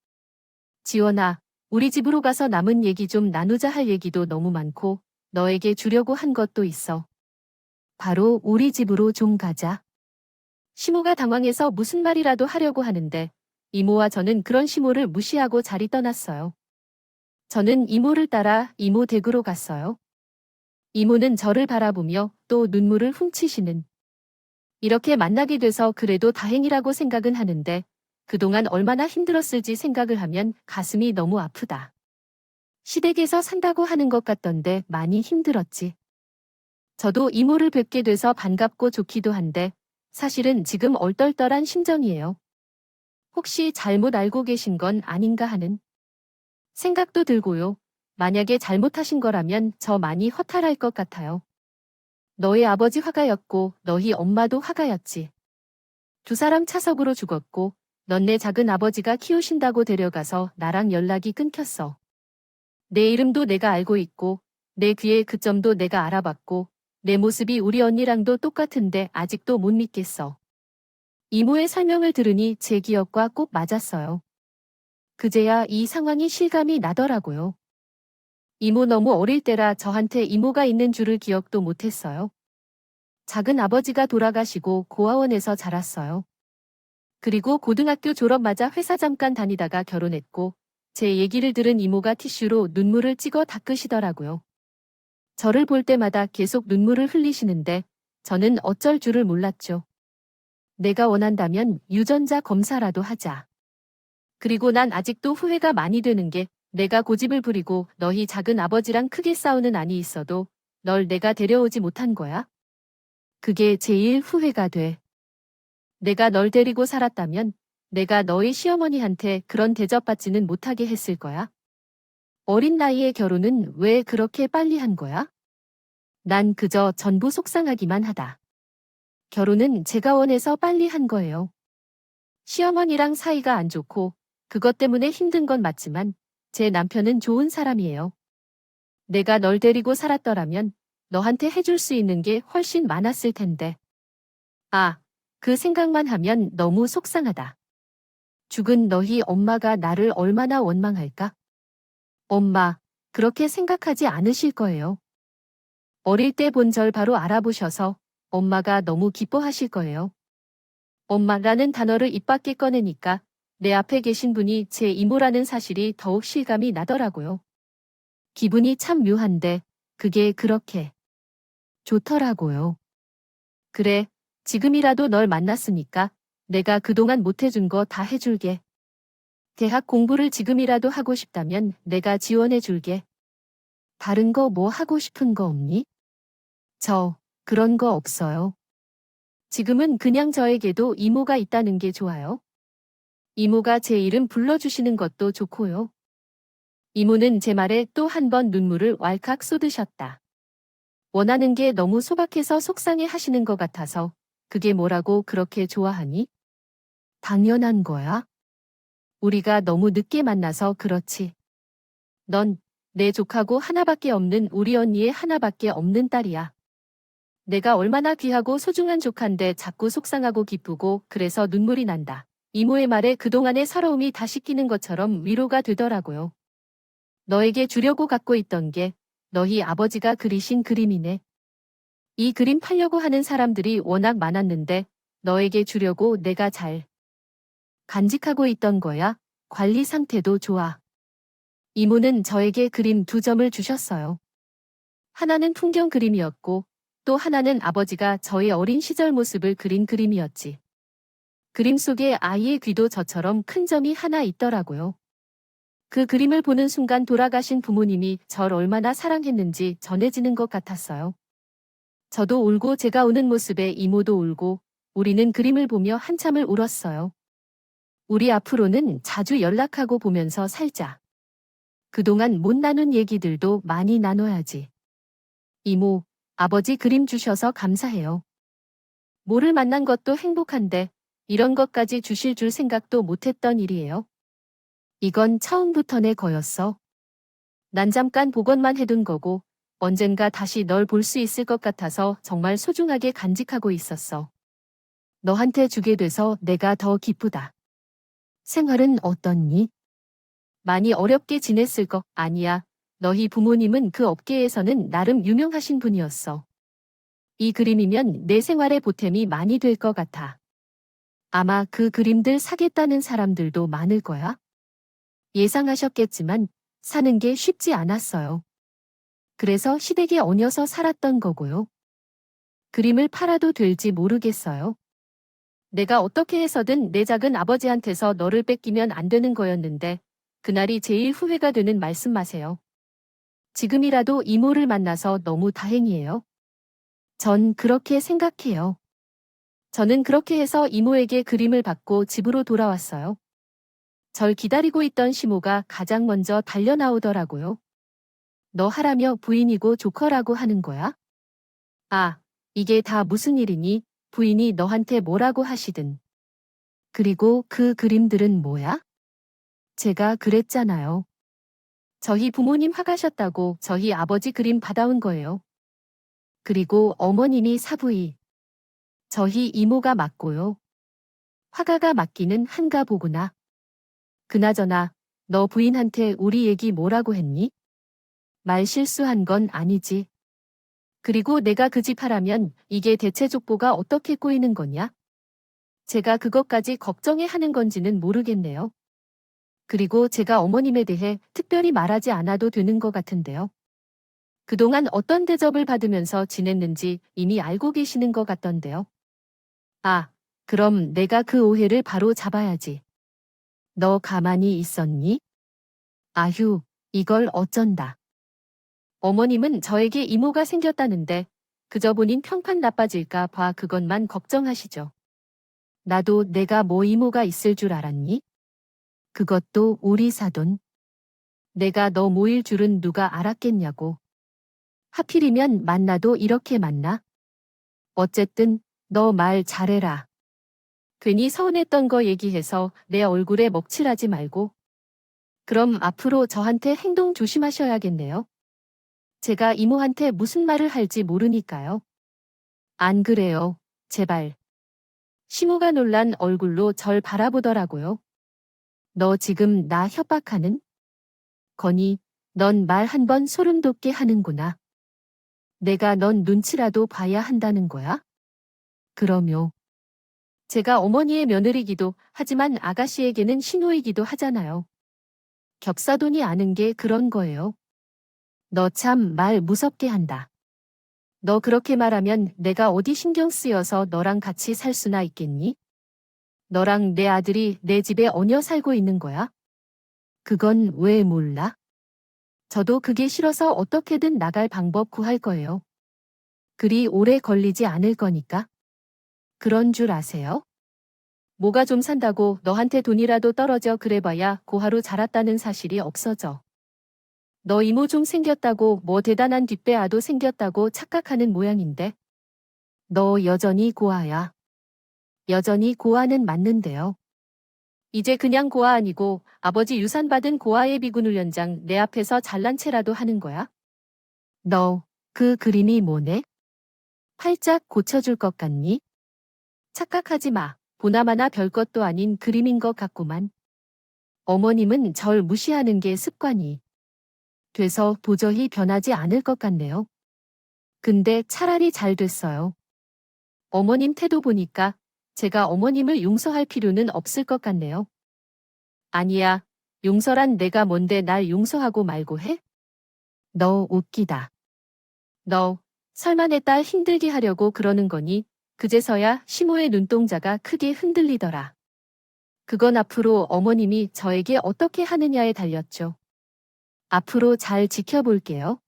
[SPEAKER 1] 지원아, 우리 집으로 가서 남은 얘기 좀 나누자 할 얘기도 너무 많고 너에게 주려고 한 것도 있어. 바로 우리 집으로 좀 가자. 시모가 당황해서 무슨 말이라도 하려고 하는데 이모와 저는 그런 시모를 무시하고 자리 떠났어요. 저는 이모를 따라 이모 댁으로 갔어요. 이모는 저를 바라보며 또 눈물을 훔치시는. 이렇게 만나게 돼서 그래도 다행이라고 생각은 하는데 그동안 얼마나 힘들었을지 생각을 하면 가슴이 너무 아프다. 시댁에서 산다고 하는 것 같던데 많이 힘들었지. 저도 이모를 뵙게 돼서 반갑고 좋기도 한데 사실은 지금 얼떨떨한 심정이에요. 혹시 잘못 알고 계신 건 아닌가 하는 생각도 들고요. 만약에 잘못하신 거라면 저 많이 허탈할 것 같아요. 너희 아버지 화가였고 너희 엄마도 화가였지. 두 사람 차석으로 죽었고 넌 내 작은 아버지가 키우신다고 데려가서 나랑 연락이 끊겼어. 내 이름도 내가 알고 있고 내 귀의 그점도 내가 알아봤고 내 모습이 우리 언니랑도 똑같은데 아직도 못 믿겠어. 이모의 설명을 들으니 제 기억과 꼭 맞았어요. 그제야 이 상황이 실감이 나더라고요. 이모 너무 어릴 때라 저한테 이모가 있는 줄을 기억도 못했어요. 작은 아버지가 돌아가시고 고아원에서 자랐어요. 그리고 고등학교 졸업마자 회사 잠깐 다니다가 결혼했고 제 얘기를 들은 이모가 티슈로 눈물을 찍어 닦으시더라고요. 저를 볼 때마다 계속 눈물을 흘리시는데 저는 어쩔 줄을 몰랐죠. 내가 원한다면 유전자 검사라도 하자. 그리고 난 아직도 후회가 많이 되는 게 내가 고집을 부리고 너희 작은 아버지랑 크게 싸우는 안이 있어도 널 내가 데려오지 못한 거야. 그게 제일 후회가 돼. 내가 널 데리고 살았다면 내가 너희 시어머니한테 그런 대접받지는 못하게 했을 거야. 어린 나이에 결혼은 왜 그렇게 빨리 한 거야? 난 그저 전부 속상하기만 하다. 결혼은 제가 원해서 빨리 한 거예요. 시어머니랑 사이가 안 좋고 그것 때문에 힘든 건 맞지만 제 남편은 좋은 사람이에요. 내가 널 데리고 살았더라면 너한테 해줄 수 있는 게 훨씬 많았을 텐데. 아, 그 생각만 하면 너무 속상하다. 죽은 너희 엄마가 나를 얼마나 원망할까? 엄마, 그렇게 생각하지 않으실 거예요. 어릴 때 본 절 바로 알아보셔서 엄마가 너무 기뻐하실 거예요. 엄마라는 단어를 입 밖에 꺼내니까 내 앞에 계신 분이 제 이모라는 사실이 더욱 실감이 나더라고요. 기분이 참 묘한데 그게 그렇게 좋더라고요. 그래, 지금이라도 널 만났으니까 내가 그동안 못해준 거 다 해줄게. 대학 공부를 지금이라도 하고 싶다면 내가 지원해줄게. 다른 거 뭐 하고 싶은 거 없니? 그런 거 없어요. 지금은 그냥 저에게도 이모가 있다는 게 좋아요. 이모가 제 이름 불러주시는 것도 좋고요. 이모는 제 말에 또 한 번 눈물을 왈칵 쏟으셨다. 원하는 게 너무 소박해서 속상해 하시는 것 같아서 그게 뭐라고 그렇게 좋아하니? 당연한 거야. 우리가 너무 늦게 만나서 그렇지. 넌 내 조카고 하나밖에 없는 우리 언니의 하나밖에 없는 딸이야. 내가 얼마나 귀하고 소중한 조카인데 자꾸 속상하고 기쁘고 그래서 눈물이 난다. 이모의 말에 그동안의 서러움이 다 씻기는 것처럼 위로가 되더라고요. 너에게 주려고 갖고 있던 게 너희 아버지가 그리신 그림이네. 이 그림 팔려고 하는 사람들이 워낙 많았는데 너에게 주려고 내가 잘 간직하고 있던 거야. 관리 상태도 좋아. 이모는 저에게 그림 2점을 주셨어요. 하나는 풍경 그림이었고 또 하나는 아버지가 저의 어린 시절 모습을 그린 그림이었지. 그림 속에 아이의 귀도 저처럼 큰 점이 하나 있더라고요. 그 그림을 보는 순간 돌아가신 부모님이 절 얼마나 사랑했는지 전해지는 것 같았어요. 저도 울고 제가 우는 모습에 이모도 울고 우리는 그림을 보며 한참을 울었어요. 우리 앞으로는 자주 연락하고 보면서 살자. 그동안 못 나눈 얘기들도 많이 나눠야지. 이모, 아버지 그림 주셔서 감사해요. 모를 만난 것도 행복한데 이런 것까지 주실 줄 생각도 못했던 일이에요. 이건 처음부터 내 거였어. 난 잠깐 복원만 해둔 거고 언젠가 다시 널 볼 수 있을 것 같아서 정말 소중하게 간직하고 있었어. 너한테 주게 돼서 내가 더 기쁘다. 생활은 어떻니? 많이 어렵게 지냈을 거 아니야. 너희 부모님은 그 업계에서는 나름 유명하신 분이었어. 이 그림이면 내 생활에 보탬이 많이 될 것 같아. 아마 그 그림들 사겠다는 사람들도 많을 거야. 예상하셨겠지만 사는 게 쉽지 않았어요. 그래서 시댁에 얹혀서 살았던 거고요. 그림을 팔아도 될지 모르겠어요. 내가 어떻게 해서든 내 작은 아버지한테서 너를 뺏기면 안 되는 거였는데 그날이 제일 후회가 되는 말씀 마세요. 지금이라도 이모를 만나서 너무 다행이에요. 전 그렇게 생각해요. 저는 그렇게 해서 이모에게 그림을 받고 집으로 돌아왔어요. 절 기다리고 있던 시모가 가장 먼저 달려 나오더라고요. 너 하라며 부인이고 조커라고 하는 거야? 아, 이게 다 무슨 일이니? 부인이 너한테 뭐라고 하시든. 그리고 그 그림들은 뭐야? 제가 그랬잖아요. 저희 부모님 화가셨다고 저희 아버지 그림 받아온 거예요. 그리고 어머님이 사부이. 저희 이모가 맞고요. 화가가 맞기는 한가 보구나. 그나저나 너 부인한테 우리 얘기 뭐라고 했니? 말 실수한 건 아니지. 그리고 내가 그 집 하라면 이게 대체 족보가 어떻게 꼬이는 거냐? 제가 그것까지 걱정해 하는 건지는 모르겠네요. 그리고 제가 어머님에 대해 특별히 말하지 않아도 되는 것 같은데요. 그동안 어떤 대접을 받으면서 지냈는지 이미 알고 계시는 것 같던데요. 아, 그럼 내가 그 오해를 바로 잡아야지. 너 가만히 있었니? 아휴, 이걸 어쩐다. 어머님은 저에게 이모가 생겼다는데 그저 본인 평판 나빠질까 봐 그것만 걱정하시죠. 나도 내가 뭐 이모가 있을 줄 알았니? 그것도 우리 사돈. 내가 너 모일 줄은 누가 알았겠냐고. 하필이면 만나도 이렇게 만나? 어쨌든 너 말 잘해라. 괜히 서운했던 거 얘기해서 내 얼굴에 먹칠하지 말고. 그럼 앞으로 저한테 행동 조심하셔야겠네요. 제가 이모한테 무슨 말을 할지 모르니까요. 안 그래요. 제발. 시모가 놀란 얼굴로 절 바라보더라고요. 너 지금 나 협박하는? 건이, 넌 말 한 번 소름 돋게 하는구나. 내가 넌 눈치라도 봐야 한다는 거야? 그럼요. 제가 어머니의 며느리기도 하지만 아가씨에게는 신호이기도 하잖아요. 겹사돈이 아는 게 그런 거예요. 너 참 말 무섭게 한다. 너 그렇게 말하면 내가 어디 신경 쓰여서 너랑 같이 살 수나 있겠니? 너랑 내 아들이 내 집에 얹혀 살고 있는 거야? 그건 왜 몰라? 저도 그게 싫어서 어떻게든 나갈 방법 구할 거예요. 그리 오래 걸리지 않을 거니까. 그런 줄 아세요? 뭐가 좀 산다고 너한테 돈이라도 떨어져 그래봐야 고하루 자랐다는 사실이 없어져. 너 이모 좀 생겼다고 뭐 대단한 뒷배아도 생겼다고 착각하는 모양인데. 너 여전히 고아야. 여전히 고아는 맞는데요. 이제 그냥 고아 아니고 아버지 유산 받은 고아의 비군 훈련장 내 앞에서 잘난 체라도 하는 거야? 너, 그 그림이 뭐네? 팔짝 고쳐줄 것 같니? 착각하지 마. 보나마나 별것도 아닌 그림인 것 같구만. 어머님은 절 무시하는 게 습관이 돼서 도저히 변하지 않을 것 같네요. 근데 차라리 잘 됐어요. 어머님 태도 보니까 제가 어머님을 용서할 필요는 없을 것 같네요. 아니야. 용서란 내가 뭔데 날 용서하고 말고 해? 너 웃기다. 너 설마 내 딸 힘들게 하려고 그러는 거니? 그제서야 시모의 눈동자가 크게 흔들리더라. 그건 앞으로 어머님이 저에게 어떻게 하느냐에 달렸죠. 앞으로 잘 지켜볼게요.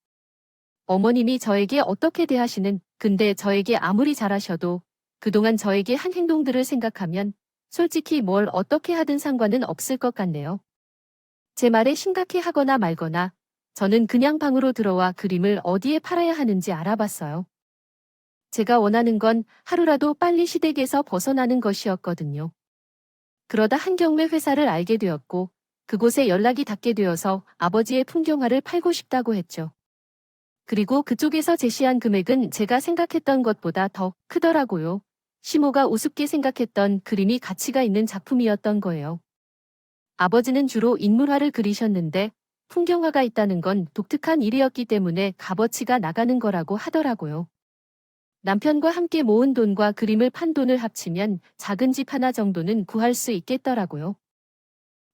[SPEAKER 1] 어머님이 저에게 어떻게 대하시는, 근데 저에게 아무리 잘하셔도 그동안 저에게 한 행동들을 생각하면 솔직히 뭘 어떻게 하든 상관은 없을 것 같네요. 제 말에 심각해 하거나 말거나 저는 그냥 방으로 들어와 그림을 어디에 팔아야 하는지 알아봤어요. 제가 원하는 건 하루라도 빨리 시댁에서 벗어나는 것이었거든요. 그러다 한경매 회사를 알게 되었고 그곳에 연락이 닿게 되어서 아버지의 풍경화를 팔고 싶다고 했죠. 그리고 그쪽에서 제시한 금액은 제가 생각했던 것보다 더 크더라고요. 시모가 우습게 생각했던 그림이 가치가 있는 작품이었던 거예요. 아버지는 주로 인물화를 그리셨는데 풍경화가 있다는 건 독특한 일이었기 때문에 값어치가 나가는 거라고 하더라고요. 남편과 함께 모은 돈과 그림을 판 돈을 합치면 작은 집 하나 정도는 구할 수 있겠더라고요.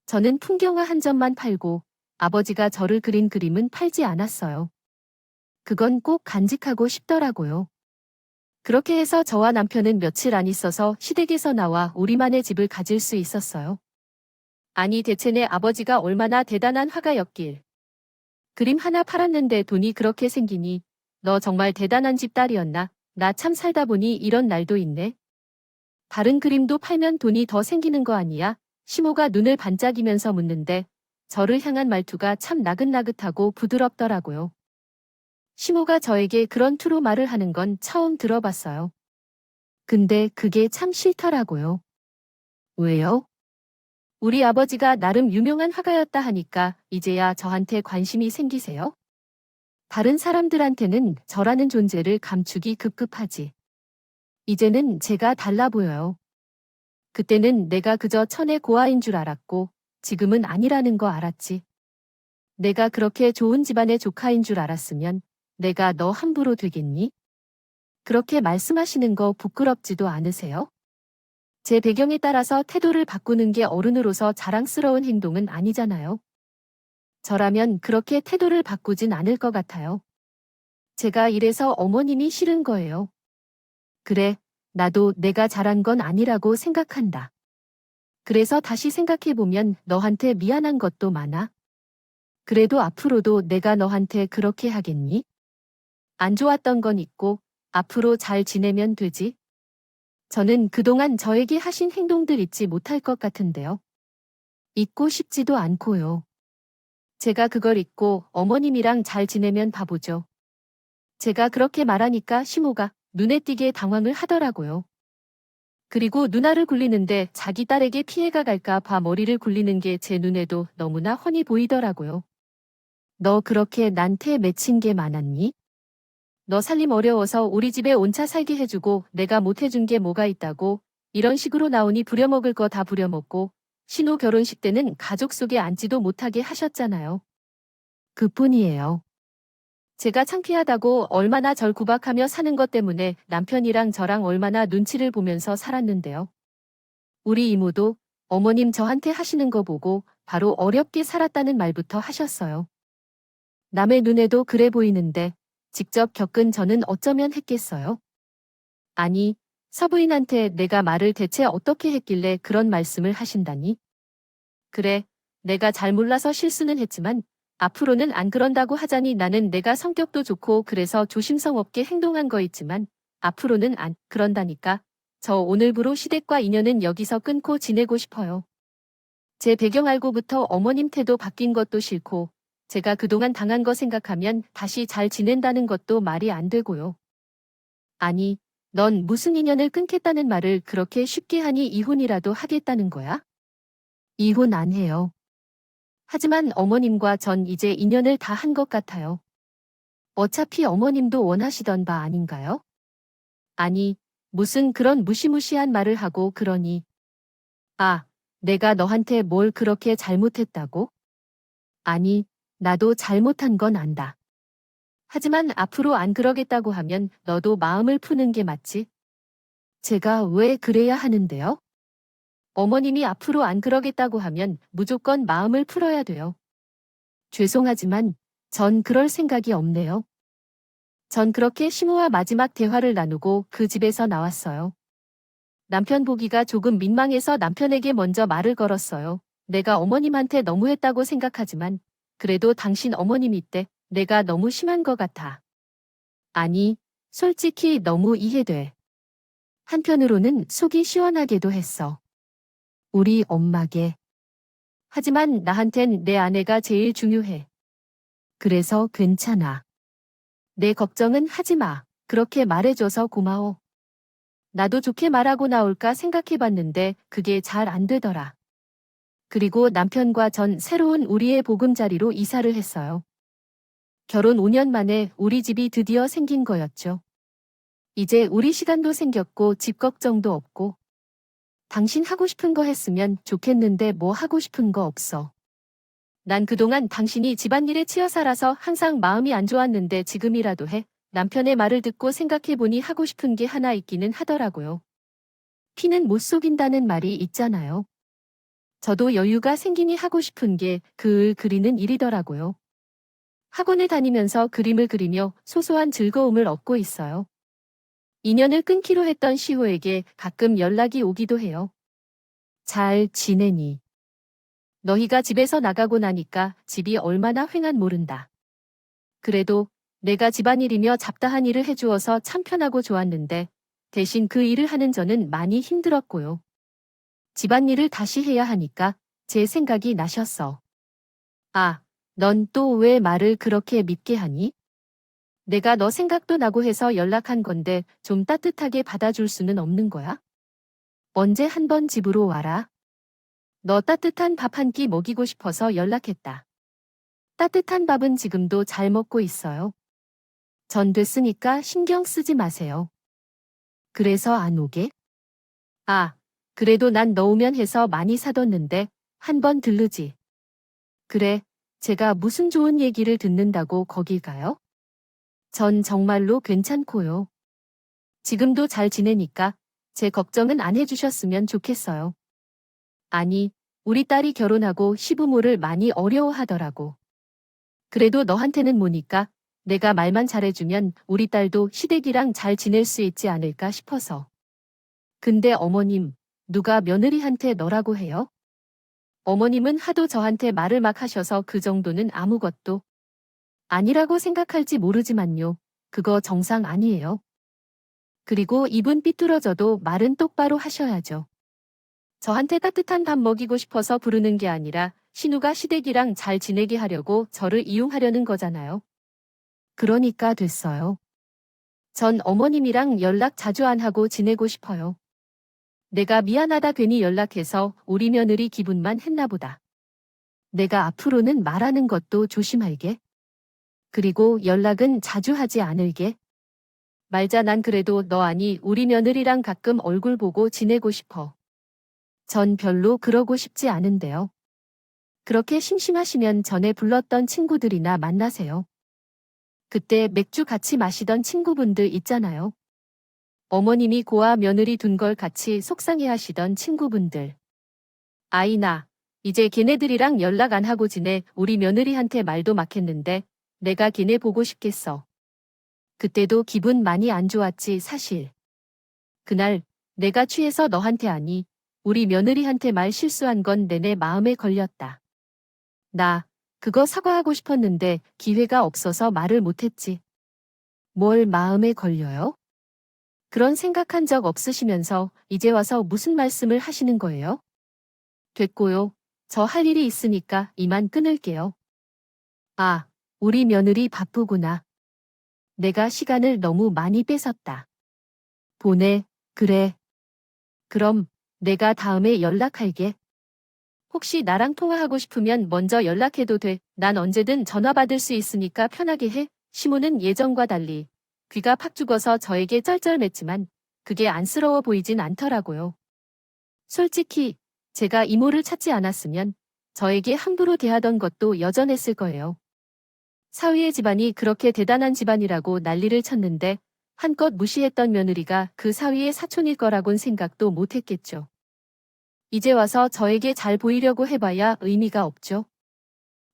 [SPEAKER 1] 저는 풍경화 한 점만 팔고 아버지가 저를 그린 그림은 팔지 않았어요. 그건 꼭 간직하고 싶더라고요. 그렇게 해서 저와 남편은 며칠 안 있어서 시댁에서 나와 우리만의 집을 가질 수 있었어요. 아니 대체 내 아버지가 얼마나 대단한 화가였길. 그림 하나 팔았는데 돈이 그렇게 생기니 너 정말 대단한 집 딸이었나? 나 참 살다 보니 이런 날도 있네. 다른 그림도 팔면 돈이 더 생기는 거 아니야? 시모가 눈을 반짝이면서 묻는데 저를 향한 말투가 참 나긋나긋하고 부드럽더라고요. 시모가 저에게 그런 투로 말을 하는 건 처음 들어봤어요. 근데 그게 참 싫더라고요. 왜요? 우리 아버지가 나름 유명한 화가였다 하니까 이제야 저한테 관심이 생기세요? 다른 사람들한테는 저라는 존재를 감추기 급급하지. 이제는 제가 달라 보여요. 그때는 내가 그저 천의 고아인 줄 알았고 지금은 아니라는 거 알았지. 내가 그렇게 좋은 집안의 조카인 줄 알았으면 내가 너 함부로 되겠니? 그렇게 말씀하시는 거 부끄럽지도 않으세요? 제 배경에 따라서 태도를 바꾸는 게 어른으로서 자랑스러운 행동은 아니잖아요. 저라면 그렇게 태도를 바꾸진 않을 것 같아요. 제가 이래서 어머님이 싫은 거예요. 그래, 나도 내가 잘한 건 아니라고 생각한다. 그래서 다시 생각해보면 너한테 미안한 것도 많아. 그래도 앞으로도 내가 너한테 그렇게 하겠니? 안 좋았던 건 있고 앞으로 잘 지내면 되지. 저는 그동안 저에게 하신 행동들 잊지 못할 것 같은데요. 잊고 싶지도 않고요. 제가 그걸 잊고 어머님이랑 잘 지내면 바보죠. 제가 그렇게 말하니까 시모가 눈에 띄게 당황을 하더라고요. 그리고 누나를 굴리는데 자기 딸에게 피해가 갈까 봐 머리를 굴리는 게 제 눈에도 너무나 훤히 보이더라고요. 너 그렇게 난태 맺힌 게 많았니? 너 살림 어려워서 우리 집에 온차 살게 해주고 내가 못 해준 게 뭐가 있다고 이런 식으로 나오니 부려먹을 거 다 부려먹고 신우 결혼식 때는 가족 속에 앉지도 못하게 하셨잖아요. 그뿐이에요. 제가 창피하다고 얼마나 절 구박하며 사는 것 때문에 남편이랑 저랑 얼마나 눈치를 보면서 살았는데요. 우리 이모도 어머님 저한테 하시는 거 보고 바로 어렵게 살았다는 말부터 하셨어요. 남의 눈에도 그래 보이는데 직접 겪은 저는 어쩌면 했겠어요? 아니, 서부인한테 내가 말을 대체 어떻게 했길래 그런 말씀을 하신다니? 그래, 내가 잘 몰라서 실수는 했지만 앞으로는 안 그런다고 하자니 나는 내가 성격도 좋고 그래서 조심성 없게 행동한 거 있지만 앞으로는 안 그런다니까. 저 오늘부로 시댁과 인연은 여기서 끊고 지내고 싶어요. 제 배경 알고부터 어머님 태도 바뀐 것도 싫고 제가 그동안 당한 거 생각하면 다시 잘 지낸다는 것도 말이 안 되고요. 아니, 넌 무슨 인연을 끊겠다는 말을 그렇게 쉽게 하니 이혼이라도 하겠다는 거야? 이혼 안 해요. 하지만 어머님과 전 이제 인연을 다 한 것 같아요. 어차피 어머님도 원하시던 바 아닌가요? 아니, 무슨 그런 무시무시한 말을 하고 그러니. 아, 내가 너한테 뭘 그렇게 잘못했다고? 아니, 나도 잘못한 건 안다. 하지만 앞으로 안 그러겠다고 하면 너도 마음을 푸는 게 맞지? 제가 왜 그래야 하는데요? 어머님이 앞으로 안 그러겠다고 하면 무조건 마음을 풀어야 돼요. 죄송하지만 전 그럴 생각이 없네요. 전 그렇게 시모와 마지막 대화를 나누고 그 집에서 나왔어요. 남편 보기가 조금 민망해서 남편에게 먼저 말을 걸었어요. 내가 어머님한테 너무했다고 생각하지만 그래도 당신 어머님 이때 내가 너무 심한 것 같아. 아니, 솔직히 너무 이해돼. 한편으로는 속이 시원하게도 했어. 우리 엄마게. 하지만 나한텐 내 아내가 제일 중요해. 그래서 괜찮아. 내 걱정은 하지 마. 그렇게 말해줘서 고마워. 나도 좋게 말하고 나올까 생각해봤는데 그게 잘 안 되더라. 그리고 남편과 전 새로운 우리의 보금자리로 이사를 했어요. 결혼 5년 만에 우리 집이 드디어 생긴 거였죠. 이제 우리 시간도 생겼고 집 걱정도 없고. 당신 하고 싶은 거 했으면 좋겠는데 뭐 하고 싶은 거 없어. 난 그동안 당신이 집안일에 치여 살아서 항상 마음이 안 좋았는데 지금이라도 해. 남편의 말을 듣고 생각해보니 하고 싶은 게 하나 있기는 하더라고요. 피는 못 속인다는 말이 있잖아요. 저도 여유가 생기니 하고 싶은 게 그을 그리는 일이더라고요. 학원에 다니면서 그림을 그리며 소소한 즐거움을 얻고 있어요. 인연을 끊기로 했던 시호에게 가끔 연락이 오기도 해요. 잘 지내니? 너희가 집에서 나가고 나니까 집이 얼마나 휑한 모른다. 그래도 내가 집안일이며 잡다한 일을 해주어서 참 편하고 좋았는데 대신 그 일을 하는 저는 많이 힘들었고요. 집안일을 다시 해야 하니까 제 생각이 나셨어. 아, 넌 또 왜 말을 그렇게 밉게 하니? 내가 너 생각도 나고 해서 연락한 건데 좀 따뜻하게 받아줄 수는 없는 거야? 언제 한번 집으로 와라. 너 따뜻한 밥 한 끼 먹이고 싶어서 연락했다. 따뜻한 밥은 지금도 잘 먹고 있어요. 전 됐으니까 신경 쓰지 마세요. 그래서 안 오게? 아, 그래도 난 너 오면 해서 많이 사뒀는데 한번 들르지. 그래, 제가 무슨 좋은 얘기를 듣는다고 거길 가요? 전 정말로 괜찮고요. 지금도 잘 지내니까 제 걱정은 안 해주셨으면 좋겠어요. 아니, 우리 딸이 결혼하고 시부모를 많이 어려워하더라고. 그래도 너한테는 뭐니까 내가 말만 잘해주면 우리 딸도 시댁이랑 잘 지낼 수 있지 않을까 싶어서. 근데 어머님, 누가 며느리한테 너라고 해요? 어머님은 하도 저한테 말을 막 하셔서 그 정도는 아무것도 아니라고 생각할지 모르지만요. 그거 정상 아니에요. 그리고 입은 삐뚤어져도 말은 똑바로 하셔야죠. 저한테 따뜻한 밥 먹이고 싶어서 부르는 게 아니라 신우가 시댁이랑 잘 지내게 하려고 저를 이용하려는 거잖아요. 그러니까 됐어요. 전 어머님이랑 연락 자주 안 하고 지내고 싶어요. 내가 미안하다 괜히 연락해서 우리 며느리 기분만 했나 보다. 내가 앞으로는 말하는 것도 조심할게. 그리고 연락은 자주 하지 않을게. 말자 난 그래도 너 아니 우리 며느리랑 가끔 얼굴 보고 지내고 싶어. 전 별로 그러고 싶지 않은데요. 그렇게 심심하시면 전에 불렀던 친구들이나 만나세요. 그때 맥주 같이 마시던 친구분들 있잖아요. 어머님이 고아 며느리 둔 걸 같이 속상해 하시던 친구분들. 아이나, 이제 걔네들이랑 연락 안 하고 지내. 우리 며느리한테 말도 막 했는데 내가 걔네 보고 싶겠어. 그때도 기분 많이 안 좋았지 사실. 그날 내가 취해서 너한테 아니 우리 며느리한테 말 실수한 건 내내 마음에 걸렸다. 나 그거 사과하고 싶었는데 기회가 없어서 말을 못했지. 뭘 마음에 걸려요? 그런 생각한 적 없으시면서 이제 와서 무슨 말씀을 하시는 거예요? 됐고요. 저 할 일이 있으니까 이만 끊을게요. 아, 우리 며느리 바쁘구나. 내가 시간을 너무 많이 뺏었다. 보내, 그래. 그럼 내가 다음에 연락할게. 혹시 나랑 통화하고 싶으면 먼저 연락해도 돼. 난 언제든 전화 받을 수 있으니까 편하게 해. 시모는 예전과 달리 귀가 팍 죽어서 저에게 쩔쩔맸지만 그게 안쓰러워 보이진 않더라고요. 솔직히 제가 이모를 찾지 않았으면 저에게 함부로 대하던 것도 여전했을 거예요. 사위의 집안이 그렇게 대단한 집안이라고 난리를 쳤는데 한껏 무시했던 며느리가 그 사위의 사촌일 거라곤 생각도 못했겠죠. 이제 와서 저에게 잘 보이려고 해봐야 의미가 없죠.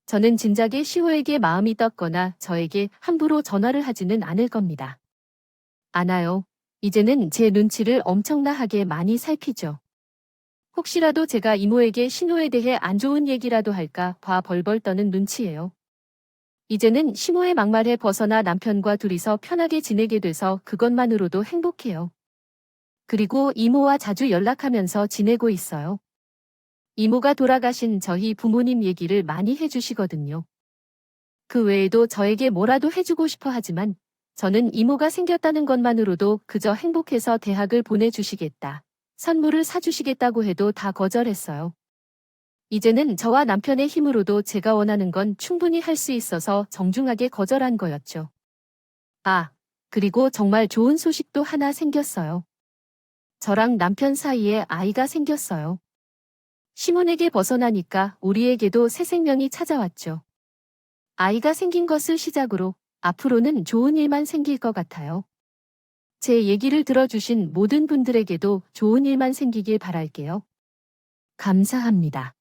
[SPEAKER 1] 저는 진작에 시호에게 마음이 떴거나 저에게 함부로 전화를 하지는 않을 겁니다. 않아요. 이제는 제 눈치를 엄청나게 많이 살피죠. 혹시라도 제가 이모에게 신호에 대해 안 좋은 얘기라도 할까 봐 벌벌 떠는 눈치예요. 이제는 시모의 막말에 벗어나 남편과 둘이서 편하게 지내게 돼서 그것만으로도 행복해요. 그리고 이모와 자주 연락하면서 지내고 있어요. 이모가 돌아가신 저희 부모님 얘기를 많이 해주시거든요. 그 외에도 저에게 뭐라도 해주고 싶어 하지만 저는 이모가 생겼다는 것만으로도 그저 행복해서 대학을 보내주시겠다. 선물을 사주시겠다고 해도 다 거절했어요. 이제는 저와 남편의 힘으로도 제가 원하는 건 충분히 할 수 있어서 정중하게 거절한 거였죠. 아, 그리고 정말 좋은 소식도 하나 생겼어요. 저랑 남편 사이에 아이가 생겼어요. 시몬에게 벗어나니까 우리에게도 새 생명이 찾아왔죠. 아이가 생긴 것을 시작으로 앞으로는 좋은 일만 생길 것 같아요. 제 얘기를 들어주신 모든 분들에게도 좋은 일만 생기길 바랄게요. 감사합니다.